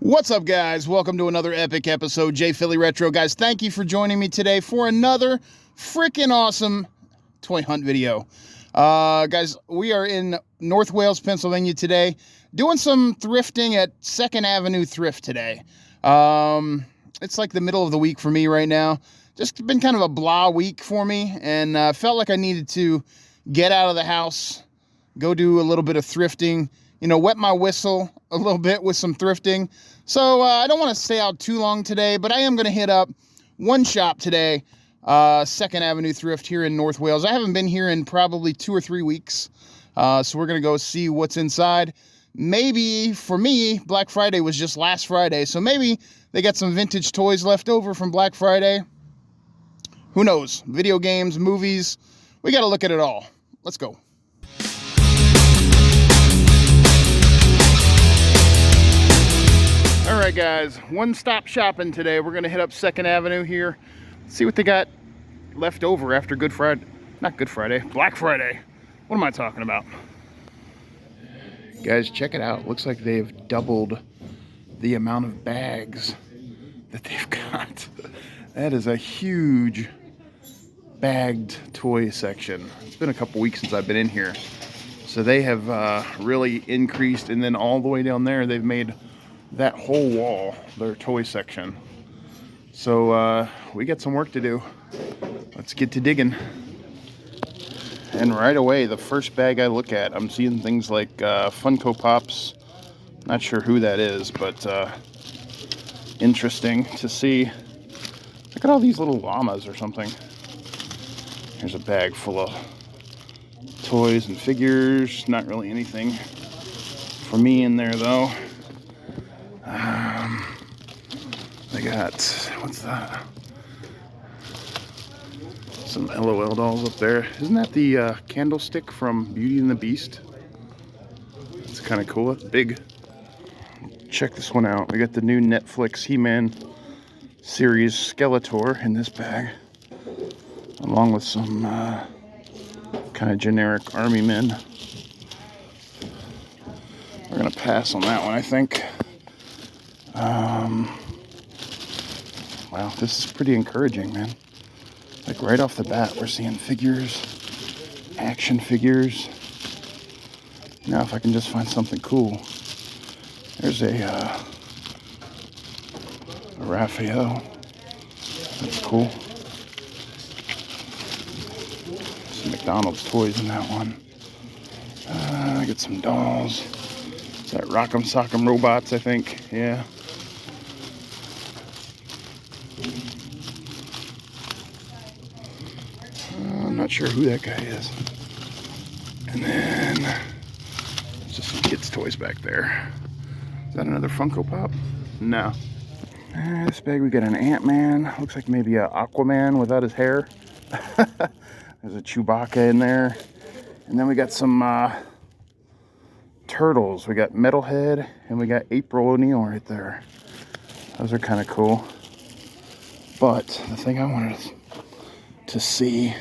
What's up, guys? Welcome to another epic episode. Jay Philly Retro. Guys, thank you for joining me today for another freaking awesome toy hunt video. Guys, we are in North Wales, Pennsylvania today, doing some thrifting at 2nd Avenue Thrift today. It's like the middle of the week for me right now. Just been kind of a blah week for me, and felt like I needed to get out of the house, go do a little bit of thrifting, wet my whistle a little bit with some thrifting. So I don't want to stay out too long today, but I am going to hit up one shop today, 2nd Avenue Thrift here in North Wales. I haven't been here in probably 2 or 3 weeks, so we're going to go see what's inside. Maybe, for me, Black Friday was just last Friday, so maybe they got some vintage toys left over from Black Friday. Who knows? Video games, movies, we got to look at it all. Let's go. All right, guys, one-stop shopping today. We're gonna hit up 2nd Avenue here, see what they got left over after Good Friday. Not Good Friday, Black Friday. What am I talking about? Guys, check it out. Looks like they've doubled the amount of bags that they've got. That is a huge bagged toy section. It's been a couple weeks since I've been in here. So they have really increased, and then all the way down there, they've made that whole wall their toy section. So we got some work to do. Let's get to digging. And right away, the first bag I look at, I'm seeing things like Funko Pops. Not sure who that is, but interesting to see. Look at all these little llamas or something. Here's a bag full of toys and figures. Not really anything for me in there though. They got, what's that? Some LOL dolls up there. Isn't that the candlestick from Beauty and the Beast? It's kind of cool. It's big. Check this one out. We got the new Netflix He-Man series Skeletor in this bag, along with some kind of generic army men. We're gonna pass on that one, I think. Wow, this is pretty encouraging, man. Like right off the bat, we're seeing figures, action figures. Now, if I can just find something cool. There's a Raphael. That's cool. Some McDonald's toys in that one. I get some dolls. Is that Rock'em Sock'em Robots, I think? Yeah. I'm not sure who that guy is. And then there's just some kids' toys back there. Is that another Funko Pop? No. This bag we got an Ant-Man. Looks like maybe a Aquaman without his hair. There's a Chewbacca in there. And then we got some turtles. We got Metalhead and we got April O'Neil right there. Those are kind of cool. But the thing I wanted to see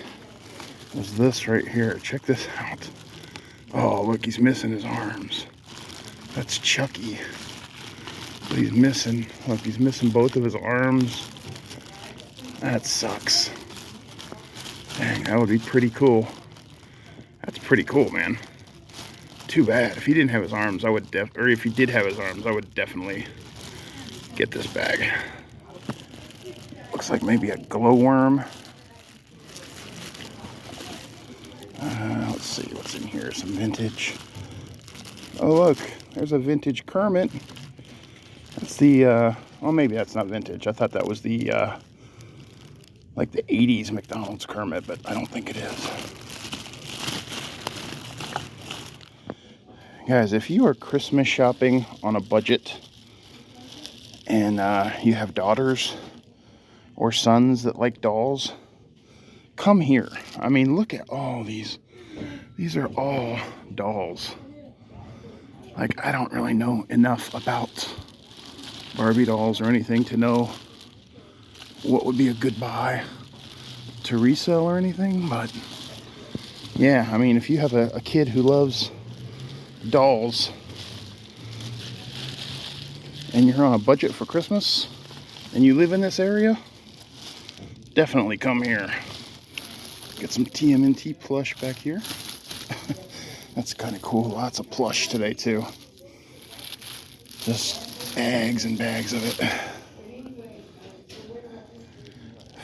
was this right here. Check this out. Oh, look, he's missing his arms. That's Chucky. But he's missing. Look, he's missing both of his arms. That sucks. Dang, that would be pretty cool. That's pretty cool, man. Too bad. If he didn't have his arms, I would or if he did have his arms, I would definitely get this bag. Looks like maybe a glowworm. Let's see what's in here. Some vintage. Oh, look, there's a vintage Kermit. That's the, well, maybe that's not vintage. I thought that was the, like the 80s McDonald's Kermit, but I don't think it is. Guys, if you are Christmas shopping on a budget and you have daughters or sons that like dolls, come here. I mean, look at all these. These are all dolls. Like, I don't really know enough about Barbie dolls or anything to know what would be a good buy to resell or anything, but yeah, I mean, if you have a kid who loves dolls and you're on a budget for Christmas and you live in this area, definitely come here. Get some TMNT plush back here. That's kind of cool. Lots of plush today too. Just bags and bags of it.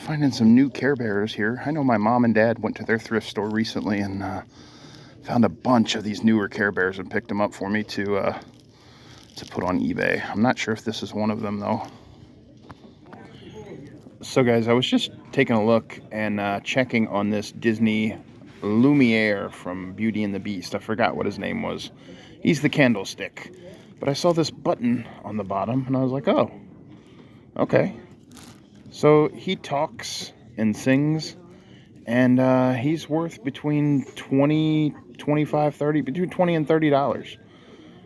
Finding some new Care Bears here. I know my mom and dad went to their thrift store recently and found a bunch of these newer Care Bears and picked them up for me to put on eBay. I'm not sure if this is one of them though. So guys, I was just taking a look and checking on this Disney Lumiere from Beauty and the Beast. I forgot what his name was. He's the candlestick. But I saw this button on the bottom and I was like, oh, okay. So he talks and sings, and he's worth between 20, 25, 30, between 20 and $30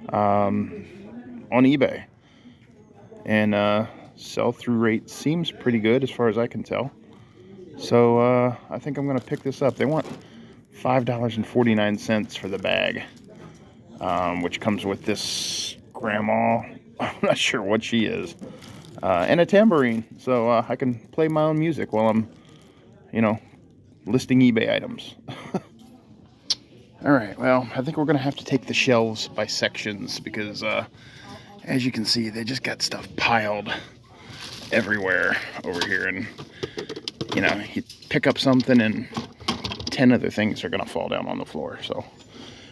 on eBay. And sell-through rate seems pretty good as far as I can tell. So I think I'm going to pick this up. They want $5.49 for the bag, which comes with this grandma. I'm not sure what she is. And a tambourine, so I can play my own music while I'm, listing eBay items. All right, well, I think we're going to have to take the shelves by sections because, as you can see, they just got stuff piled everywhere over here. And, you pick up something and 10 other things are going to fall down on the floor. So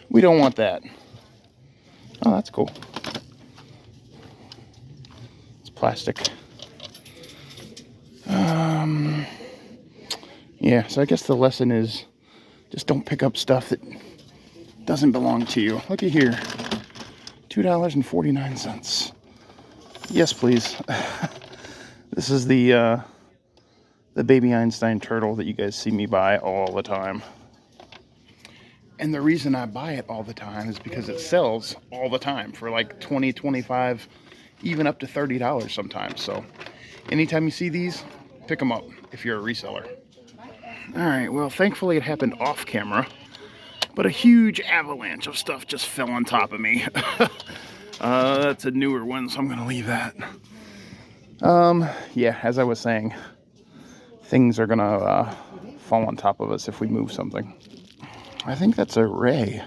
we don't want that. Oh, that's cool. Plastic. Yeah, so I guess the lesson is just don't pick up stuff that doesn't belong to you. Looky here, $2.49. Yes, please. This is the Baby Einstein turtle that you guys see me buy all the time. And the reason I buy it all the time is because it sells all the time for like 20, 25, even up to $30 sometimes. So anytime you see these, pick them up if you're a reseller. All right, well, thankfully it happened off camera, but a huge avalanche of stuff just fell on top of me. That's a newer one, so I'm gonna leave that. Yeah, as I was saying, things are gonna fall on top of us if we move something. I think that's a Rey,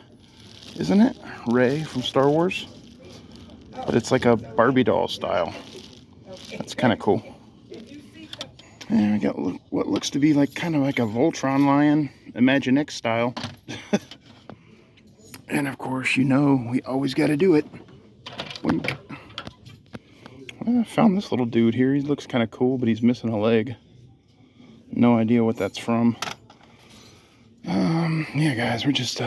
isn't it? Rey from Star Wars? But it's like a Barbie doll style. That's kind of cool. And we got what looks to be kind of like a Voltron lion, Imaginext style. And of course, we always got to do it. Wink. Well, I found this little dude here. He looks kind of cool, but he's missing a leg. No idea what that's from. Yeah, guys, we're just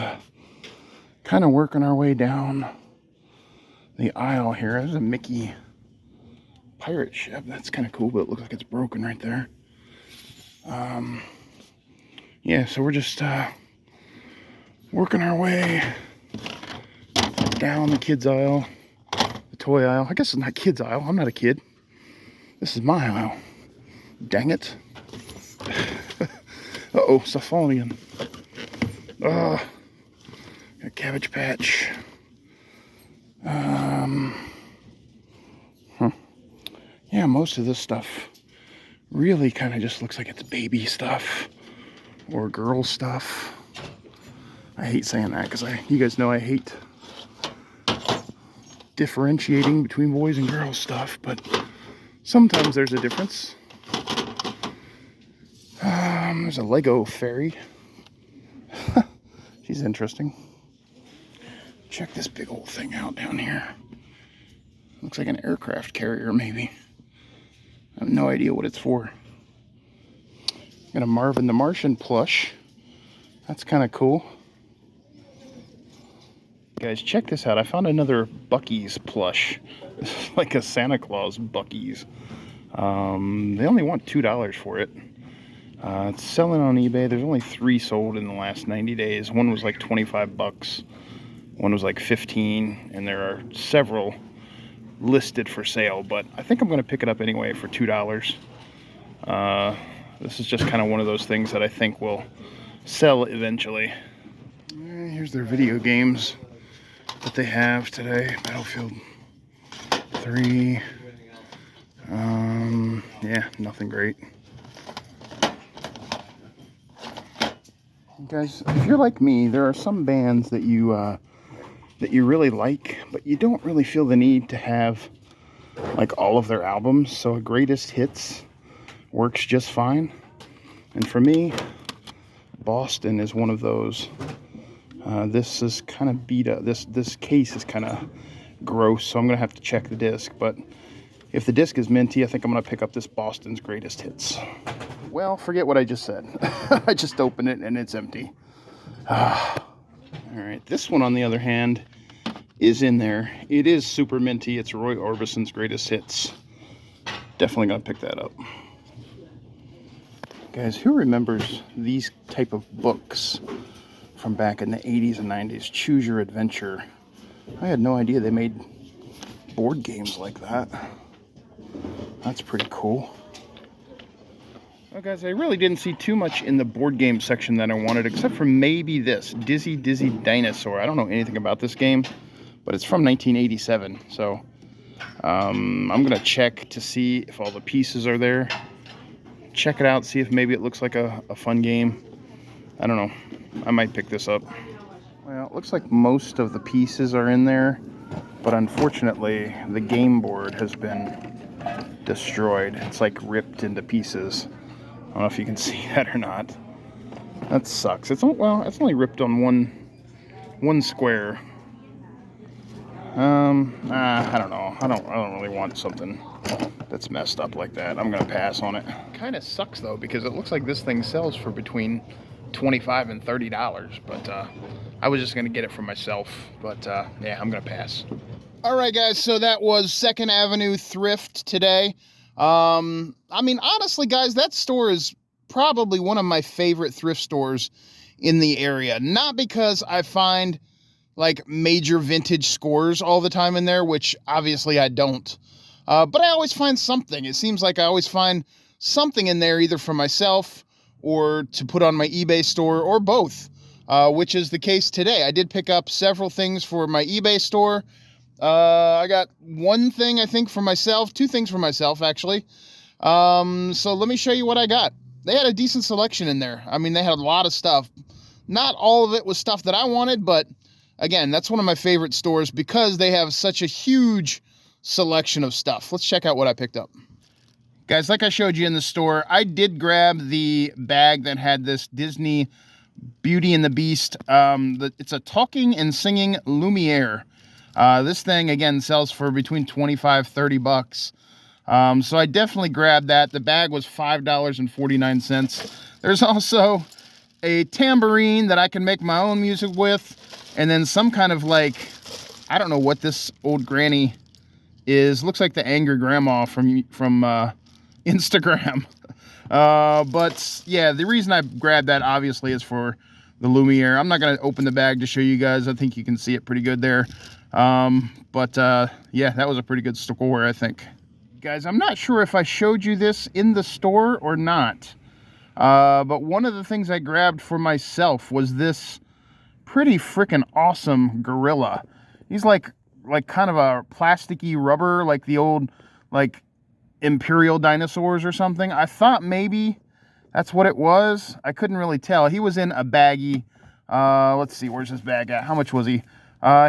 kind of working our way down the aisle here. There's a Mickey pirate ship. That's kind of cool, but it looks like it's broken right there. Yeah, so we're just working our way down the kids aisle, the toy aisle. I guess it's not kids aisle. I'm not a kid. This is my aisle. Dang it. Uh-oh, stuff falling again. Got Cabbage Patch. Yeah, most of this stuff really kind of just looks like it's baby stuff or girl stuff. I hate saying that because you guys know I hate differentiating between boys and girls stuff, but sometimes there's a difference. There's a Lego fairy. She's interesting. Check this big old thing out down here. Looks like an aircraft carrier, maybe. I have no idea what it's for. Got a Marvin the Martian plush. That's kind of cool. Guys, check this out. I found another Buc-ee's plush. Like a Santa Claus Buc-ee's. They only want $2 for it. It's selling on eBay. There's only 3 sold in the last 90 days. One was like 25 bucks. One was like 15, and there are several listed for sale, but I think I'm going to pick it up anyway for $2. This is just kind of one of those things that I think will sell eventually. Here's their video games that they have today. Battlefield 3. Yeah, nothing great. Guys, if you're like me, there are some bands that you really like, but you don't really feel the need to have like all of their albums. So a greatest hits works just fine. And for me, Boston is one of those. This is kind of beat up. This case is kind of gross, so I'm gonna have to check the disc. But if the disc is minty, I think I'm gonna pick up this Boston's greatest hits. Well, forget what I just said. I just opened it and it's empty. All right, this one on the other hand is in there. It is super minty. It's Roy Orbison's greatest hits. Definitely gonna pick that up. Guys, who remembers these type of books from back in the 80s and 90s? Choose Your Adventure. I had no idea they made board games like that. That's pretty cool. Well, guys, I really didn't see too much in the board game section that I wanted, except for maybe this, Dizzy Dizzy Dinosaur. I don't know anything about this game, but it's from 1987. So I'm going to check to see if all the pieces are there. Check it out, see if maybe it looks like a fun game. I don't know. I might pick this up. Well, it looks like most of the pieces are in there, but unfortunately, the game board has been destroyed. It's like ripped into pieces. I don't know if you can see that or not. That sucks. It's only ripped on one square. I don't know. I don't really want something that's messed up like that. I'm gonna pass on it. Kind of sucks though, because it looks like this thing sells for between $25 and $30. But I was just gonna get it for myself. But yeah, I'm gonna pass. All right, guys. So that was 2nd Avenue Thrift today. I mean, honestly, guys, that store is probably one of my favorite thrift stores in the area. Not because I find like major vintage scores all the time in there, which obviously I don't. But I always find something. It seems like I always find something in there, either for myself or to put on my eBay store, or both, which is the case today. I did pick up several things for my eBay store. I got one thing, I think, for myself, 2 things for myself, actually. So let me show you what I got. They had a decent selection in there. I mean, they had a lot of stuff. Not all of it was stuff that I wanted, but again, that's one of my favorite stores because they have such a huge selection of stuff. Let's check out what I picked up. Guys, like I showed you in the store, I did grab the bag that had this Disney Beauty and the Beast. It's a talking and singing Lumiere. This thing, again, sells for between $25-$30. So I definitely grabbed that. The bag was $5.49. There's also a tambourine that I can make my own music with. And then some kind of like, I don't know what this old granny is. Looks like the angry grandma from Instagram. But yeah, the reason I grabbed that obviously is for the Lumiere. I'm not going to open the bag to show you guys. I think you can see it pretty good there. But yeah, that was a pretty good score, I think. Guys, I'm not sure if I showed you this in the store or not. But one of the things I grabbed for myself was this pretty freaking awesome gorilla. He's like kind of a plasticky rubber, like the old like Imperial dinosaurs or something. I thought maybe that's what it was. I couldn't really tell. He was in a baggie. Let's see, where's his bag at? How much was he?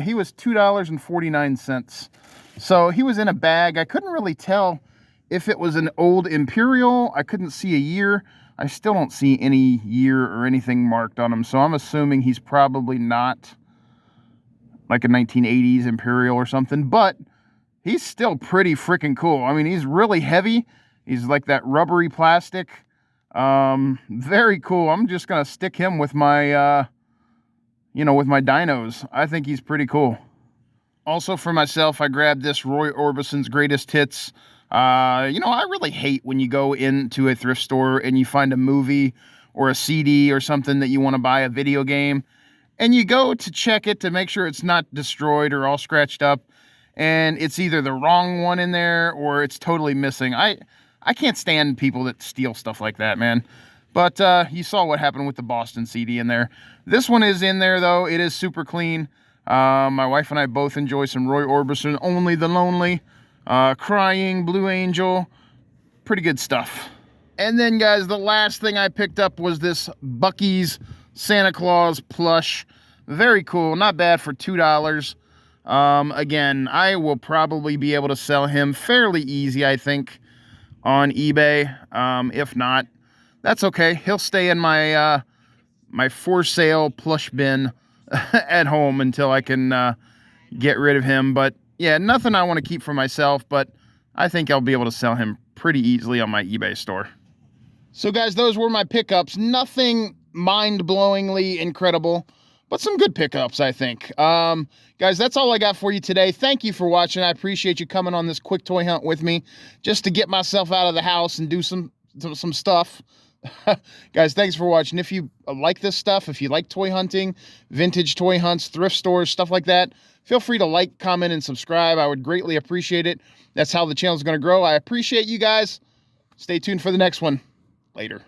He was $2.49. So he was in a bag. I couldn't really tell if it was an old Imperial. I couldn't see a year. I still don't see any year or anything marked on him. So I'm assuming he's probably not like a 1980s Imperial or something. But he's still pretty freaking cool. I mean, he's really heavy. He's like that rubbery plastic. Very cool. I'm just going to stick him with my, with my dinos. I think he's pretty cool. Also for myself, I grabbed this Roy Orbison's Greatest Hits. I really hate when you go into a thrift store and you find a movie or a CD or something that you want to buy, a video game, and you go to check it to make sure it's not destroyed or all scratched up, and it's either the wrong one in there or it's totally missing. I can't stand people that steal stuff like that, man. But you saw what happened with the Boston CD in there. This one is in there, though. It is super clean. My wife and I both enjoy some Roy Orbison, Only the Lonely. Crying, Blue Angel, pretty good stuff. And then, guys, the last thing I picked up was this Buc-ee's Santa Claus plush. Very cool, not bad for $2. Again, I will probably be able to sell him fairly easy, I think, on eBay. If not, that's okay. He'll stay in my my for sale plush bin at home until I can get rid of him. But yeah, nothing I want to keep for myself, but I think I'll be able to sell him pretty easily on my eBay store. So guys, those were my pickups. Nothing mind-blowingly incredible, but some good pickups, I think. Guys, that's all I got for you today. Thank you for watching. I appreciate you coming on this quick toy hunt with me just to get myself out of the house and do some stuff. Guys, thanks for watching. If you like this stuff, if you like toy hunting, vintage toy hunts, thrift stores, stuff like that, feel free to like, comment, and subscribe. I would greatly appreciate it. That's how the channel is going to grow. I appreciate you guys. Stay tuned for the next one. Later.